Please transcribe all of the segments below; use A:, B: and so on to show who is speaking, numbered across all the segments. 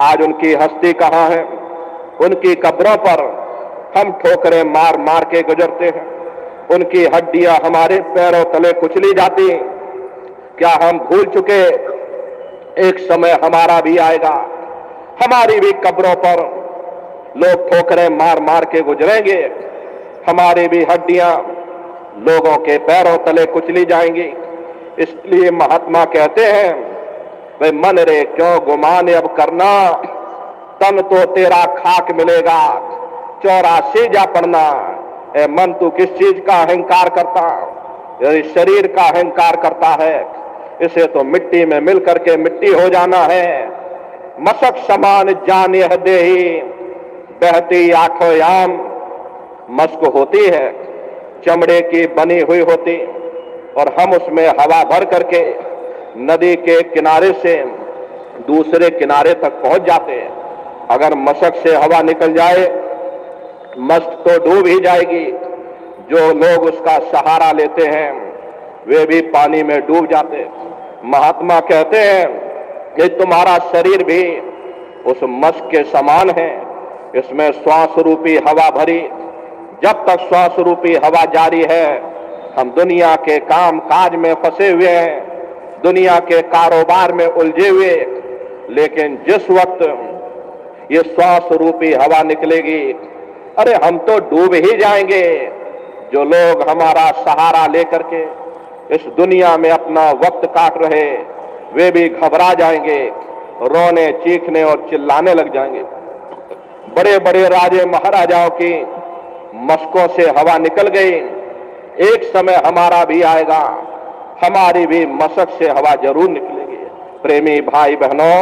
A: आज उनकी हस्ती कहाँ है? उनकी कब्रों पर हम ठोकरें मार मार के गुजरते हैं। उनकी हड्डियां हमारे पैरों तले कुचली जाती हैं। क्या हम भूल चुके एक समय हमारा भी आएगा, हमारी भी कब्रों पर लोग ठोकरें मार मार के गुजरेंगे, हमारी भी हड्डियां लोगों के पैरों तले कुचली जाएंगी। इसलिए महात्मा कहते हैं, वे मन रे क्यों गुमान अब करना, तन तो तेरा खाक मिलेगा 84 जा पड़ना। ए मन, तू किस चीज का अहंकार करता? यदि शरीर का अहंकार करता है, इसे तो मिट्टी में मिल करके मिट्टी हो जाना है। मशक समान जान यह देही, बहती आठों याम। मस्क होती है, चमड़े की बनी हुई होती, और हम उसमें हवा भर करके नदी के किनारे से दूसरे किनारे तक पहुंच जाते हैं। अगर मशक से हवा निकल जाए, मस्त तो डूब ही जाएगी। जो लोग उसका सहारा लेते हैं वे भी पानी में डूब जाते। महात्मा कहते हैं कि तुम्हारा शरीर भी उस मस्क के समान है, इसमें श्वास रूपी हवा भरी। जब तक श्वास रूपी हवा जारी है, हम दुनिया के काम काज में फंसे हुए हैं, दुनिया के कारोबार में उलझे हुए। लेकिन जिस वक्त ये श्वास रूपी हवा निकलेगी, अरे हम तो डूब ही जाएंगे। जो लोग हमारा सहारा लेकर के इस दुनिया में अपना वक्त काट रहे, वे भी घबरा जाएंगे, रोने चीखने और चिल्लाने लग जाएंगे। बड़े बड़े राजे महाराजाओं की मस्कों से हवा निकल गई। एक समय हमारा भी आएगा, हमारी भी मशक से हवा जरूर निकलेगी। प्रेमी भाई बहनों,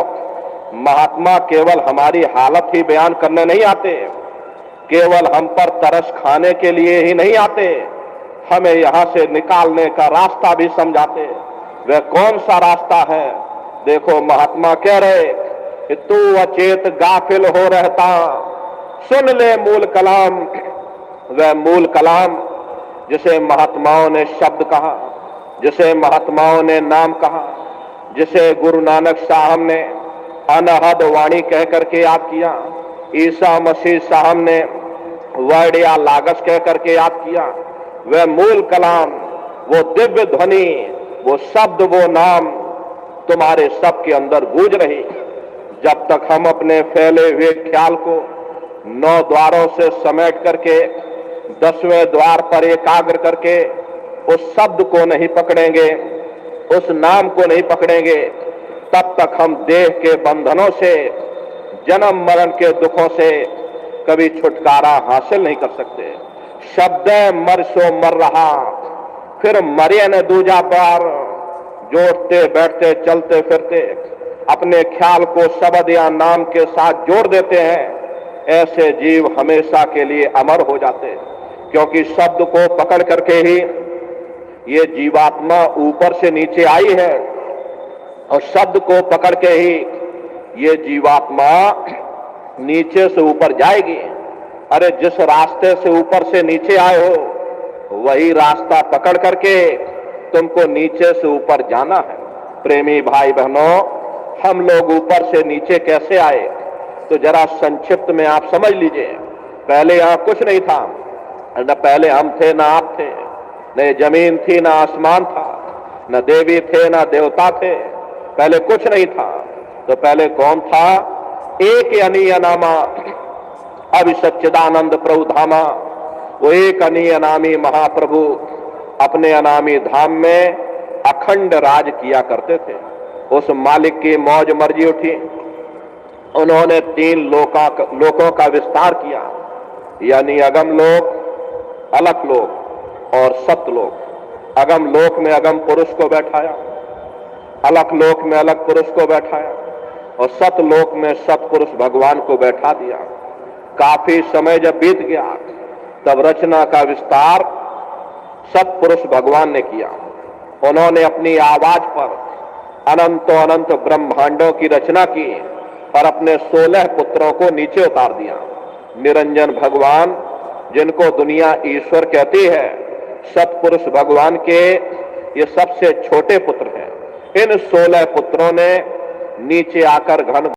A: महात्मा केवल हमारी हालत ही बयान करने नहीं आते, केवल हम पर तरस खाने के लिए ही नहीं आते, हमें यहां से निकालने का रास्ता भी समझाते। वह कौन सा रास्ता है? देखो, महात्मा कह रहे कि तू अचेत गाफिल हो रहता, सुन ले मूल कलाम। वह मूल कलाम जिसे महात्माओं ने शब्द कहा, जिसे महात्माओं ने नाम कहा, जिसे गुरु नानक साहब ने अनहद वाणी कह करके याद किया, ईसा मसीह साहब ने वर्ड या लागस कह करके याद किया। वह मूल कलाम, वो दिव्य ध्वनि, वो शब्द, वो नाम तुम्हारे सबके अंदर गूंज रही। जब तक हम अपने फैले हुए ख्याल को 9 द्वारों से समेट करके 10वें द्वार पर एकाग्र करके उस शब्द को नहीं पकड़ेंगे, उस नाम को नहीं पकड़ेंगे, तब तक हम देह के बंधनों से, जन्म मरण के दुखों से कभी छुटकारा हासिल नहीं कर सकते। शब्द मर सो मर रहा, फिर मरिए न दूजा बार। जोड़ते बैठते चलते फिरते अपने ख्याल को शब्द या नाम के साथ जोड़ देते हैं, ऐसे जीव हमेशा के लिए अमर हो जाते हैं। क्योंकि शब्द को पकड़ करके ही ये जीवात्मा ऊपर से नीचे आई है, और शब्द को पकड़ के ही ये जीवात्मा नीचे से ऊपर जाएगी। अरे जिस रास्ते से ऊपर से नीचे आए हो, वही रास्ता पकड़ करके तुमको नीचे से ऊपर जाना है। प्रेमी भाई बहनों, हम लोग ऊपर से नीचे कैसे आए, तो जरा संक्षिप्त में आप समझ लीजिए। पहले यहां कुछ नहीं था, न पहले हम थे न आप थे, न जमीन थी न आसमान था, न देवी थे न देवता थे, पहले कुछ नहीं था। तो पहले कौन था? एक अनीय नामा अभिसच्चिदानंद प्रभु धामा। वो एक अनीय नामी महाप्रभु अपने अनामी धाम में अखंड राज किया करते थे। उस मालिक की मौज मर्जी उठी, उन्होंने 3 लोकों का विस्तार किया, यानी अगम लोक, अलख लोक और सतलोक। अगम लोक में अगम पुरुष को बैठाया, अलख लोक में अलग पुरुष को बैठाया, और सतलोक में सतपुरुष भगवान को बैठा दिया। काफी समय जब बीत गया, तब रचना का विस्तार सतपुरुष भगवान ने किया। उन्होंने अपनी आवाज पर अनंतो अनंत ब्रह्मांडों की रचना की और अपने 16 पुत्रों को नीचे उतार दिया। निरंजन भगवान, जिनको दुनिया ईश्वर कहती है, सतपुरुष भगवान के ये सबसे छोटे पुत्र हैं। इन 16 पुत्रों ने नीचे आकर घन